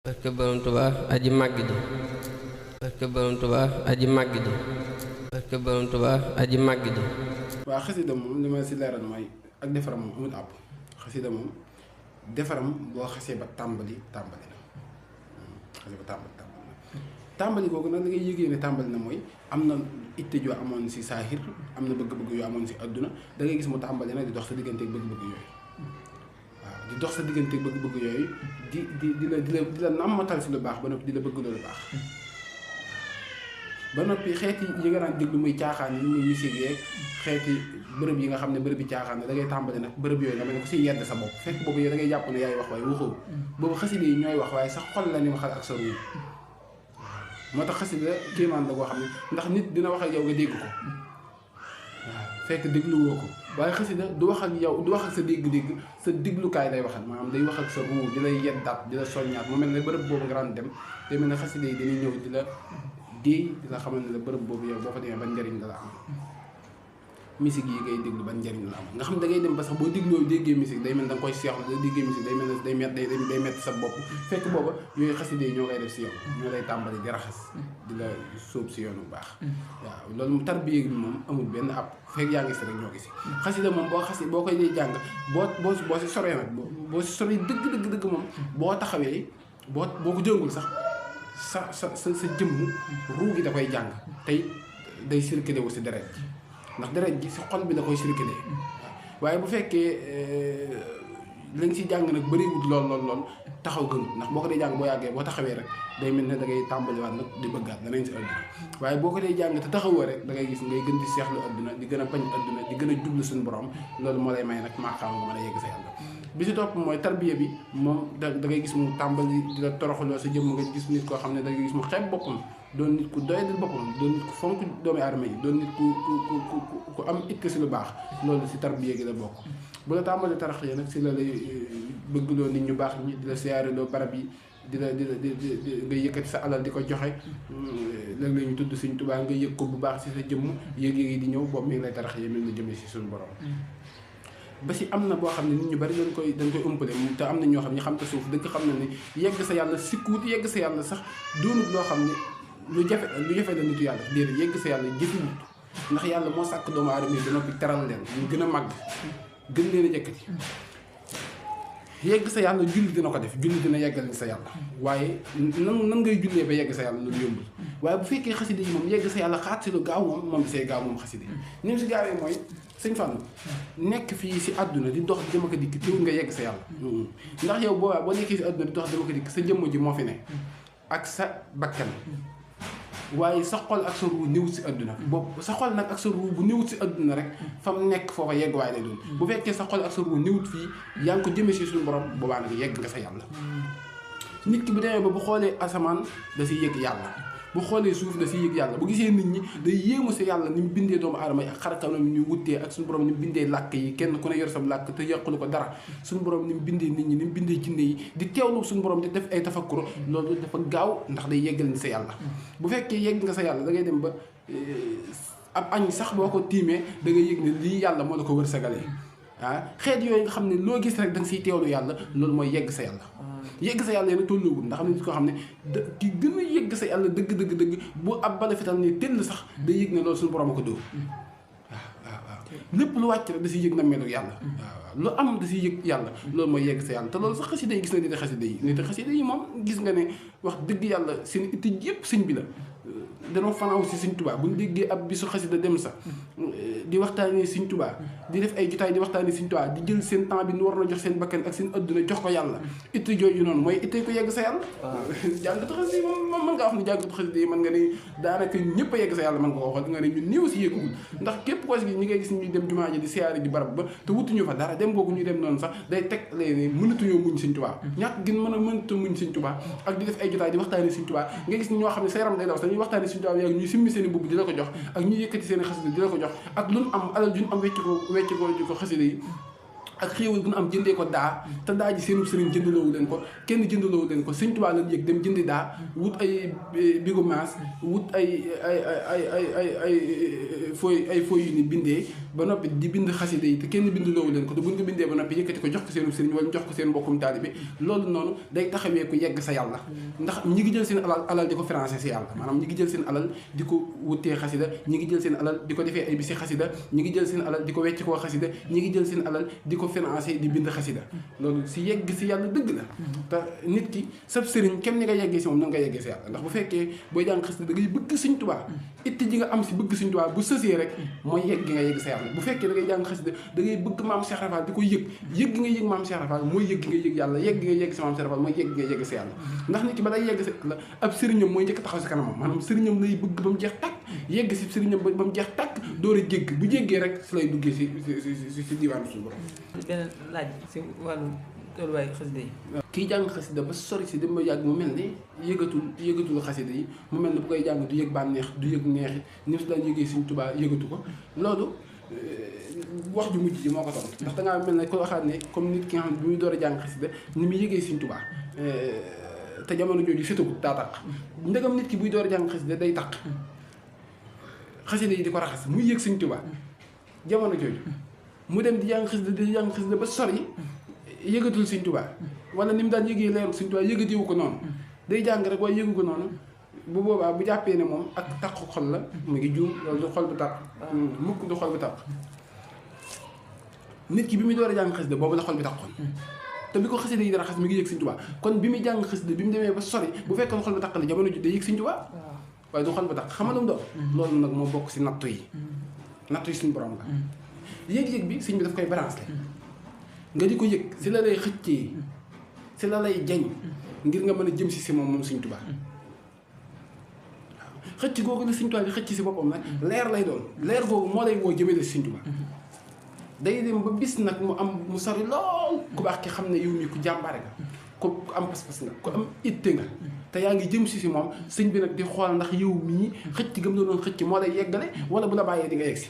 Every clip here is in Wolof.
barke Borom Tuubaa aji màgg ji barke Borom Tuubaa aji màgg ji barke Borom Tuubaa aji màgg ji. waaw xasida moom li ma si leeral mooy ak defaram moom amul àpp xasida moom defaram boo xasee ba tàmbali na xasee ba tàmbali googu nag da ngay yëgee ne tàmbali na mooy am na itte joo amoon si saahir am na bëgg-bëgg yoo amoon si adduna da ngay gis mu tàmbali nag di dox sa digganteeg bëgg-bëgg yooyu waaw di dox sa digganteeg bëgg-bëgg yooyu di la nammatal si lu baax ba noppi di la bëgg lu baax ba noppi xeeti yi nga daan déglu muy caaxaan yi muy musique yeeg xeeti bërëb yi nga xam ne bërëb yi caaxaan ne da ngay tàmbali nag bërëb yooyu nga mel ne ko si yedd sa bopp fekk boobu yow da ngay jàpp ne yaay wax waaye waxoo boobu xasida yi ñooy wax waaye sa xol la ni waxal ak sa ruur moo tax xasida kéemaan la koo xam ne ndax nit dina wax ak yow nga dégg ko waaw fekk dégluwoo ko waaye xasida du wax ak yow du wax ak sa dégg-dégg sa déglukaay lay waxal maanaam day wax ak sa ruur di lay yeddaat di la soññaat mu mel ne bërëb boobu nga daan dem te mel ne xasida yi dañuy ñëw di la xamal ne la bërëb boobu yow boo fa demee ban njëriñ la am musique yi ngay déglu ban njëriñ la am nga xam da ngay dem ba sax boo dégloo déggee musique day mel da nga koy seexlu da déggee musique day mel ne day metti sa bopp fekk booba yooyu xasida yi ñoo koy def si yow ñoo lay tàmbali di raxas di la sóob si yoon bu baax waaw loolu mu tarbiya bi moom amul benn app fekk yaa ngi si rek ñoo gis xasida moom boo koy dee jàng boo si soree nag boo si soree dëgg moom boo taxawee boo ko jëngul sax sa jëmm ruu gi da koy jàng tey day circulé wu si deret ji ndax deret ji si xol bi da koy circulé waaye bu fekkee li nga si jàng nag bëriwut lool taxaw gënut ndax boo ko dee jàng boo yàggee boo taxawee rek day mel ne da ngay tàmbaliwaat nag di bëggaat danañ si àdduna waaye boo ko dee jàng te taxawoo rek da ngay gis ngay gën di seexlu àdduna di gën a bañ àdduna di gën a jublu suñu borom loolu moo lay may nag maa xam nga mën a yegg sa yàlla bi si topp mooy tarbiya bi moom da ngay gis mu tàmbali di la toroxaloo sa jëmm nga gis nit koo xam ne da ngay gis mu xeeb boppam doon nit ku doyadal boppam doon nit ku fonk doomi aadama yi doon nit ku am ikk si lu baax loolu si tarbiya gi la bokk bu la tàmbali tarax yi nag si la lay bëggloo nit ñu baax ñi di la siyaareloo barab yi di nga yëkkati sa alal di ko joxe léeg-léeg ñu tudd Sëñ Tuubaa nga yëg ko bu baax si sa jëmm yëg-yëg yi di ñëw boobu mi ngi lay tarax yi mel na jëmee si suñu borom ba si am na boo xam ne nit ñu bari dañ koy umpale te am na ñoo xam ne xam te suuf dëgg xam na ne yegg sa yàlla sikkuut yegg sa yàlla sax doonut loo xam ne lu jafe la nitu yàlla déedéet yegg sa yàlla jëfiwut ndax yàlla moo sàkk doomu aadama yi ba noppi teral leen ñu gën a màgg gën leen a jëkkati yegg sa yàlla julli dina ko def julli dina yeggal sa yàlla waaye nan ngay jullee ba yegg sa yàlla loolu yombul waaye bu fekkee xasida yi moom yegg sa yàlla xaat si lu gaaw moom see gaaw moom xasida yi ni mu si gaawee mooy sëñ Fall nekk fii si àdduna di dox di dem ak dikk teewul nga yegg sa yàlla ndax yow boo nekkee si àdduna di dox di dem ak dikk sa jëmm ji moo fi ne ak sa bakkan waaye sa xol ak sa ruu néewut si àdduna boobu sa xol nag ak sa ruu bu néewut si àdduna rek fa mu nekk foofa yegg waaye lay doon bu fekkee sa xol ak sa ruu néewut fii yaa ngi ko jëmee si suñu borom boobaa nag yegg nga sa yàlla nit ki bu demee ba bu xoolee asamaan da si yëg yàlla bu xoolee suuf da si yëg yàlla bu gisee nit ñi day yéemu si yàlla ni mu bindee doomu aadama yi ak xarkanam ñu wuttee ak suñu borom ni mu bindee làkk yi kenn ku ne yor sa làkk te yàqulu ko dara suñu borom ni mu bindee nit ñi ni mu bindee jinne yi di teewlu suñu borom di def ay tafakkuro loolu dafa gaaw ndax day yeggal ni sa yàlla bu fekkee yegg nga sa yàlla da ngay dem ba ab añ sax boo ko tiimee da ngay yëg ne lii yàlla moo la ko wërsëgalee xeet yooyu nga xam ne loo gis rek da nga siy teewlu yàlla loolu mooy yegg sa yàlla yegg sa yàlla yéen a tolloowul ndax am na nit koo xam ne ki gën a yegg sa yàlla dëgg bu ab bala fital ni tëll sax day yëg ne loolu suñu borom a ko dóor waaw lépp lu wàcc rek da siy yëg na melu yàlla waaw lu am da siy yëg yàlla loolu mooy yegg sa yàlla te loolu sax xasida yi gis na nit xasida yi moom gis nga ne wax dëgg yàlla seen itte yëpp sëñ bi la danoo fanaaw si Sëñ Tuubaa bu ñu déggee ab bisu xasida dem sax di waxtaanee Sëñ Tuubaa di def ay jotaay di waxtaanee Sëñ Tuubaa di jël seen temps bi ñu war na jox seen bakkan ak seen adduna jox ko yàlla itte jooju noonu mooy itte ko yegg sa yàlla jàngatu xasida yi moom mën ngaa wax ne jàngatu xasida yi mën nga ne daanaka ñëpp a yegg sa yàlla mën nga ko waxal nga ne ñu néew si yéegugul ndax képp ko si ñi ngay gis ñuy dem jumaa ji di siyaare ji barab ba te wutuñu fa dara dem googu ñuy dem noonu sax day teg leen mënatuñoo muñ Sëñ Tuubaa ñàkk gën mënta muñ Sëñ Tuubaa ak di def ay jotaay di waxtaanee Sëñ Tuubaa nga gis ñoo xam ne sa yaram day daw sax ñuy waxtaanee Sëñ Tuubaa ñuy simmi seen i bubb di la ko jox ak ñuy yëkkati seen i xasida di la ko jox ak lu am alal ju ñu am wecc ko xasida yi ak xéewal bu nu am jëndee ko daa te daa ji seenu sëriñ jëndaloowu leen ko kenn jëndaloowu leen ko Sëñ Tuubaa lañ yëg dem jëndi daa wut ay bigu maas wut ay fooy yu ni bindee ba noppi di bind xasida yi te kenn bindaloowu leen ko te buñ ko bindee ba noppi yëkkati ko jox ko seenu sëriñ wala jox ko seen mbokkum taalibe loolu noonu day taxawee ku yegg sa yàlla ndax ñi ngi jël seen alal di ko financé si yàlla maanaam ñi ngi jël seen alal di ko wutee xasida ñi ngi jël seen alal di ko defee ay bisi xasida ñi ngi jël seen alal di ko wecc koo xasida ñi ngi jël seen alal di ko financé di bind xasida loolu si yegg si yàlla dëgg la te nit ki sab sëriñ kenn ni nga yeggee si moom na nga yeggee si yàlla ndax bu fekkee booy jàng xasida da ngay bëgg Sëñ Tuubaa itti ji nga am si bëgg Sëñ Tuubaa bu sësee rek mooy yegg gi nga yegg sa yàlla bu fekkee da ngay jàng xasida da ngay bëgg maam Cheikh Rafal di ko yëg yëg gi nga yëg maam Cheikh Rafal mooy yëg gi nga yëg yàlla yegg gi nga yegg si maam Cheikh Rafal mooy yegg gi nga yegg si yàlla ndax nit ki ba day yegg si yàlla ab sëriñam mooy njëkk taxaw si kanamam maanaam sëriñam lay bëgg ba mu jeex tàkk yegg si sëriñam ba mu jeex tàkk door a jégg bu jéggee rek si lay duggee si diwaanu suñu borom. beneen laaj si wàllu tolluwaayu xasida yi. kii jàng xasida ba sori si dem ba yàgg mu mel ni yëgatul xasida yi mu mel ni bu koy jàng du yëg bànneex du yëg neexi ni mu si daan yëgee Sëñ Tuubaa yëgatu ko loolu wax ju mujj ji moo ko tontu ndax dangaa mel ne ko waxaat ne comme nit ki nga xam ne bi muy door a jàng xasida ni muy yëgee Sëñ Tuubaa te jamono jooju setagut daa taq ndegam nit ki buy door a jàng xasida day taq xasida yi di ko raxas muy yëg Sëñ Tuubaa jamono jooju mu dem di jàng xasida ba sori yëgatul Sëñ Tuubaa wala ni mu daan yëgee leeru Sëñ Tuubaa yëgatiwu ko noonu day jàng rek waaye yëgu ko noonu bu boobaa bu jàppee ne moom ak taqu xol la mu ngi juum loolu du xol bu taq mukk du xol bu taq nit ki bi muy door a jàng xasida boobu la xol bi taqoon te bi ko xasida yi di raxas mi ngi yëg Sëñ Tuubaa kon bi muy jàng xasida bi mu demee ba sori bu fekkoon xol bu taq la jamono ji day yëg Sëñ Tuubaa waaye du xol bu taq xamalum doon loolu nag moo bokk si nattu yi suñu borom la yëg-yëg bi sëñ bi daf koy balancé nga di ko yëg si la lay xëccee si la lay jañ ngir nga mën a jëm si moom Sëñ Tuubaa waaw xëcc googu la Sëñ Tuubaa di xëcc si boppam nag leer lay doon leer googu moo lay woo jëmee la si Sëñ Tuubaa day dem ba bis nag mu sori lool ku baax ki xam ne yow mii ku jàmbaare nga ku am pas-pas nga ku am itte nga te yaa ngi jëm si moom sëñ bi nag di xool ndax yow mii xëcc gëm la doon xëcc moo lay yeggale wala bu la bàyyee di nga yegg si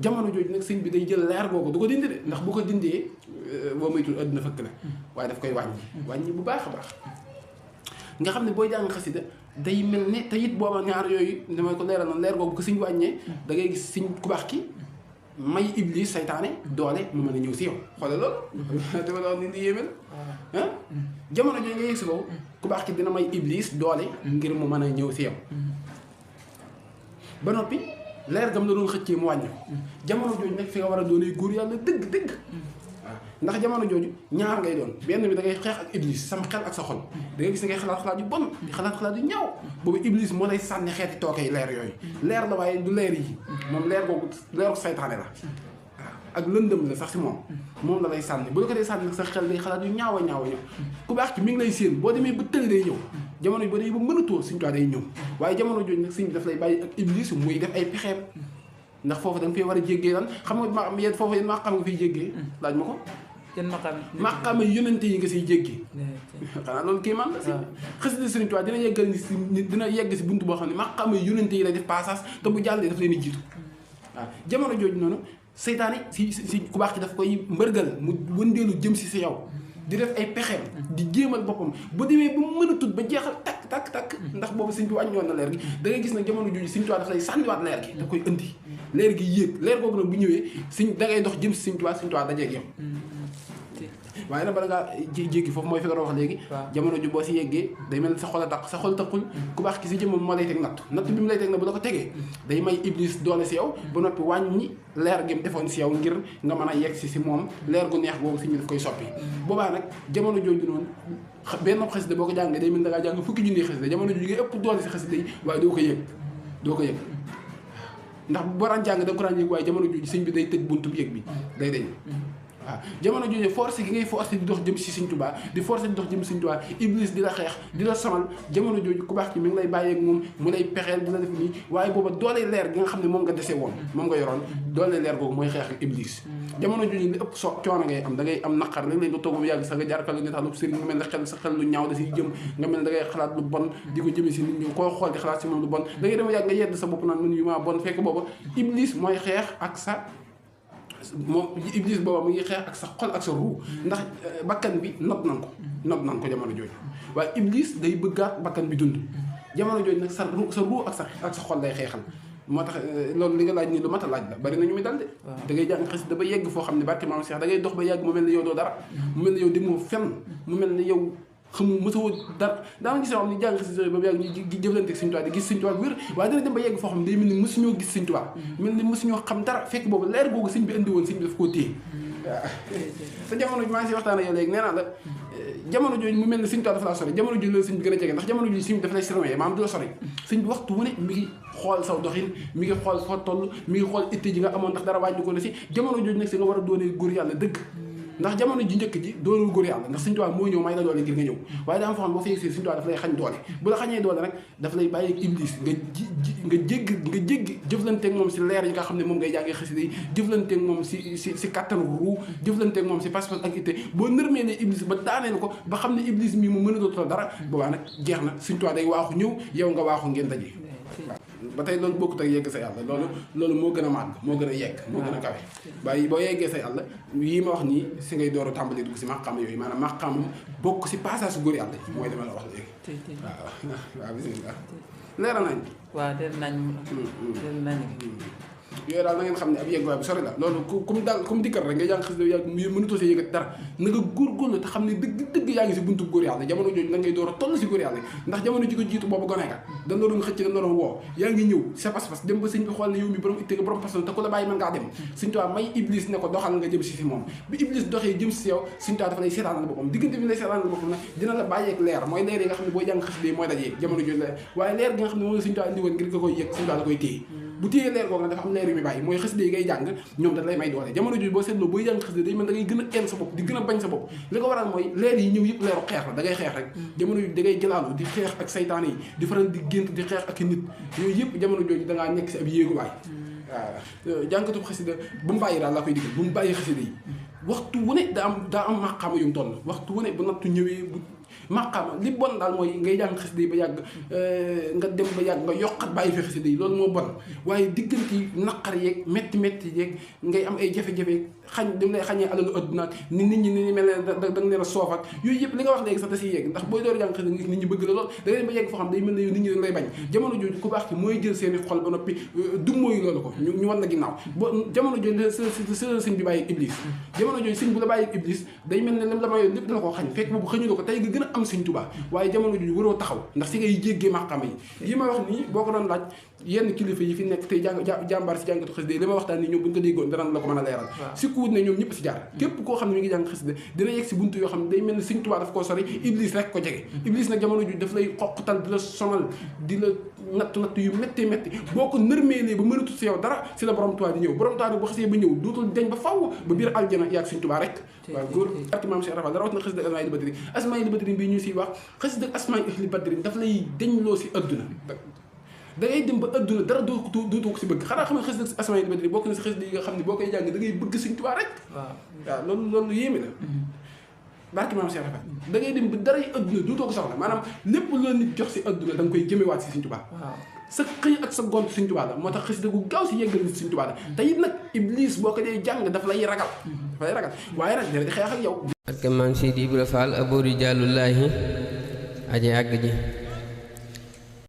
jamono jooju nag sëñ bi day jël leer googu du ko dindi de ndax bu ko dindee boo moytul àdduna fëkk la waaye daf koy wàññi bu baax a baax nga xam ne booy jàng xasida day mel ne te it booba ñaar yooyu damay ko leeral noonu leer googu ko sëñ wàññee da ngay gis sëñ ku baax ki may iblis saytaane doole mu mën a ñëw si yow xoolal loolu dama la wax ni di yéeme la ah jamono jooju nga yegg si boobu ku baax ki dina may iblis doole ngir mu mën a ñëw si yow ba noppi leer gam la doon xëccee mu wàññi ko jamono jooju nag fi nga war a doonee góor yàlla dëgg waaw ndax jamono jooju ñaar ngay doon benn bi da ngay xeex ak iblis sama xel ak sa xol da ngay gis ne ngay xalaat yu bon di xalaat yu ñaaw boobu iblis moo lay sànni xeeti tookee leer yooyu leer la waaye du leer yi moom leer googu leeru saytaane la waaw ak lëndëm la sax si moom la lay sànni bu la ko dee sànni nag sa xel day xalaat yu ñaaw a ñaaw ku baax ci mi ngi lay séen boo demee ba tëli day ñëw jamono ba day ba mënatoo Sëñ Tuubaa day ñëw waaye jamono jooju nag sëñ bi daf lay bàyyi ak iblis muy def ay pexeem ndax foofu da nga fay war a jéggee lan xam nga ma yéen foofu yéen maa xam nga fiy jéggee laaj ma ko yan maqaama yonente yi nga siy jéggee xanaa loolu kii man la si xasida Sëñ Tuubaa dina yeggal ni si dina yegg si buntu boo xam ne maqaama yonente yi lay def passage te bu jàllee daf leen di jiitu waaw jamono jooju noonu seytaane si ku baax ci daf koy mbërgal mu wëndeelu jëm si yow di def ay pexeem di jéemal boppam bu demee ba mu mën a tut ba jeexal takk ndax boobu Sëñ bi wàññoon na leer gi da ngay gis nag jamono jooju Sëñ Tuubaa daf lay sànniwaat leer gi da koy indi leer gi yéeg leer googu nag bu ñëwee da ngay dox jëm si Sëñ Tuubaa dajeeg yow waaye nag bala ngaa jéggi foofu mooy fi nga wax léegi jamono ju boo si yeggee day mel sa xol a taq sa xol taqul ku baax ki si jëmmam moo lay teg natt bi mu lay teg na bu la ko tegee day may iblis doole si yow ba noppi wàññi leer gi mu defoon si yow ngir nga mën a yegg si moom leer gu neex boobu si ñu daf koy soppi boobaa nag jamono jooju noonu benn xasida boo ko jàngee day mel da ngaa jàng fukki junni xasida jamono jooju nga ëpp doole si xasida yi waaye doo ko yëg ndax bu daan jàng da nga ko daan yëg waaye jamono jooju sëñ bi day tëj buntu bi yëg bi day dañ waaw jamono jooju force gi ngay force di dox jëm si Sëñ Tuubaa di force di dox jëm si Sëñ Tuubaa iblis di la xeex di la sonal jamono jooju ku baax ci mi ngi lay bàyyeeg moom mu lay pexeel di la def nii waaye booba doole leer gi nga xam ne moom nga dese woon moom nga yoroon doole leer googu mooy xeex ak iblis jamono jooju li ëpp coono ngay am da ngay am naqar léeg-léeg nga toog mu yàgg sax nga jaarkal nga tax lu sëriñ nga mel ne xel sa xel lu ñaaw da siy jëm nga mel ne da ngay xalaat lu bon di ko jëme si nit ñi koo xool di xalaat si moom lu bon da ngay dem yàgg nga yedd sa bopp naan man yu maa bon fekk booba iblis mooy xeex ak moom iblis booba mu ngi xeex ak sa xol ak sa ruu ndax bakkan bi not nan ko jamono jooju waaye iblis day bëggaat bakkan bi dund jamono jooju nag sa ruu ak sa xol day xeexal moo tax loolu li nga laaj nii lu mat a laaj la bari na ñu muy dal de da ngay jàng xasida ba yegg foo xam ne barke maam Cheikh da ngay dox ba yàgg mu mel ne yow doo dara mu mel ne yow demoo fenn mu mel ne yow xamu mësawoo dara daama gis yoo xam ne jàng xasida ba yàgg ñu jëflante Sëñ Tuubaa di gis Sëñ Tuubaa wér waaye dana dem ba yegg foo xam ne day mel ni mësuñoo gis Sëñ Tuubaa mel ni mësuñoo xam dara fekk boobu leer googu sëñ bi indi woon sëñ bi daf koo téye waaw sa jamono maa ngi si waxtaan ak yow léegi nee naa la jamono jooju mu mel ne Sëñ Tuubaa dafa laa sori jamono jooju la sëñ bi gën a jege ndax jamono jooju sëñ bi dafa lay surveiller maanaam du la sori sëñ bi waxtu wu ne mi ngi xool saw doxin mi ngi xool foo toll mi ngi xool itte ji nga amoon ndax dara wàññi ko la si jamono jooju nag si nga war a doonee góor yàlla dëgg ndax jamono ji njëkk ji doonul góor yàlla ndax Sëñ Tuubaa moo ñëw may la doole ngir nga ñëw waaye daa am foo xam ne boo fa yegsee Sëñ Tuubaa daf lay xañ doole bu la xañee doole nag daf lay bàyyi iblis nga jéggi jëflanteeg moom si leer yi nga xam ne moom ngay jàngee xasida yi jëflanteeg moom si kattanu ruu jëflanteeg moom si pas-pas ak itte boo nërmee ne iblis ba daaneel ko ba xam ne iblis mii mu mën a dootu dara boobaa nag jeex na Sëñ Tuubaa day waaxu ñëw yow nga waaxu ngeen daje ba tey loolu bokkut ak yegg sa yàlla loolu moo gën a màgg moo gën a yegg moo gën a kawe waaye boo yeggee sa yàlla yii ma wax nii si ngay door a tàmbali dugg si maqaam yooyu maanaam maqaam bokk si passage góor yàlla yi mooy li ma la wax léegi waaw bismillah leeral nañ leer nañ yooyu daal na ngeen xam ne ab yegguwaay bu sori la loolu ku mu dikkal rek nga jàng xasida yàgg mënutoo see yëgat dara na nga góorgóorlu te xam ne dëgg yaa ngi si buntu góor yàlla jamono jooju na ngay door a toll si góor yàlla ndax jamono ji ko jiitu boobu gone nga dañ la doon xëcc dañ la doon woo yaa ngi ñëw sa pas-pas dem ba sëñ bi xool ne yow mi borom itte nga borom pas te ku la bàyyi mën ngaa dem Sëñ Tuubaa may iblis ne ko doxal nga jëm si moom bi iblis doxee jëm si yow Sëñ Tuubaa dafa lay seetaanal boppam diggante bi lay seetaanal boppam nag dina la bàyyeeg leer mooy leer yi nga xam ne booy jàng xasida yi mooy dajee jamono jooju la waaye leer gi nga xam ne moom la Sëñ Tuubaa indi woon ngir nga koy yëg Sëñ Tuubaa da koy téye bu téyee leer googu nag dafa am leer yu muy bàyyi mooy xasida yi ngay jàng ñoom da lay may doole jamono jooju boo seetloo booy jàng xasida day mel da ngay gën a een sa bopp di gën a bañ sa bopp li ko waral mooy leer yi ñëw yëpp leeru xeex la da ngay xeex rek jamono jooju da ngay jëlaalu di xeex ak saytaan yi di faral di gént di xeex ak nit yooyu yëpp jamono jooju da ngaa nekk si ab yéeguwaay waaw jànkatub xasida bu mu bàyyi daal laa koy digal bu mu bàyyi xasida yi waxtu wu ne daa am maqaama yu mu toll waxtu wu ne bu nattu ñëwee bu maqaama li bon daal mooy ngay jàng xasida yi ba yàgg nga dem ba yàgg nga yokkat bàyyi fi xasida yi loolu moo bon waaye diggante naqar yeeg métti yeeg ngay am ay jafe-jafe xañ dem lay xañee alalu adduna ni nit ñi ni mel ne da nga leen a soof ak yooyu yëpp li nga wax léegi sax da siy yegg ndax booy door jàng xasida nit ñi bëgg la lool da ngay ba yegg foo xam day mel ne nit ñi dañ lay bañ jamono jooju ku baax ki mooy jël seeni xol ba noppi du mooyu loolu ko ñu wan la ginnaaw ba jamono jooju sëñ bi bàyyi iblis jamono jooju sëñ bu la bàyyi iblis day mel ne lim la mayoon lépp dina ko xañ fekk boobu xëñu la ko tey nga gën a am Sëñ Tuubaa waaye jamono jooju waroo taxaw ndax si ngay jéggee maqaama yi ma wax nii boo ko doon laaj yenn kilifa yi fi nekk tey jàmbaar si jàngatu xasida li ma waxtaan nii ñoom bu ñu ko déggoon danañ la ko mën a leeral si kuut ne ñoom ñëpp si jaar képp koo xam ne mi ngi jàng xasida dina yegg si buntu yoo xam ne day mel ne Sëñ Tuubaa daf koo sori iblis rek ko jege iblis nag jamono ju daf lay xoqtal di la sonal di la natt yu métti boo ko nërmeelee ba mënatut si yow dara si la borom Tuubaa di ñëw borom Tuubaa bu xasee ba ñëw dootul deñ ba faw ba biir aljana yaag Sëñ Tuubaa rek waaw góor barke maam Cheikh Rafal dara wat na xasida Asmaa'il Badri bii ñu siy wax xasida Asmaa'il Badri daf lay deñloo si adduna da ngay dem ba adduna dara dootoo ko si bëgg xanaa xam ne xasida Asmaa'il Badri bokk na si xasida yi nga xam ne boo koy jàng da ngay bëgg Sëñ Tuubaa rek waaw loolu yéeme la barke maam Cheikh Rafal da ngay dem ba dara yi adduna dootoo ko soxla maanaam lépp la nit jox si adduna da nga koy jëmewaat si Sëñ Tuubaa sa xëy ak sa gont Sëñ Tuubaa la moo tax xasida gu gaaw si yeggal nit Sëñ Tuubaa la te it nag iblis boo ko dee jàng daf lay ragal waaye nag dina di xeex ak yow barke maam Seydi Ibra Fall abori jàllullaahi aji àgg ji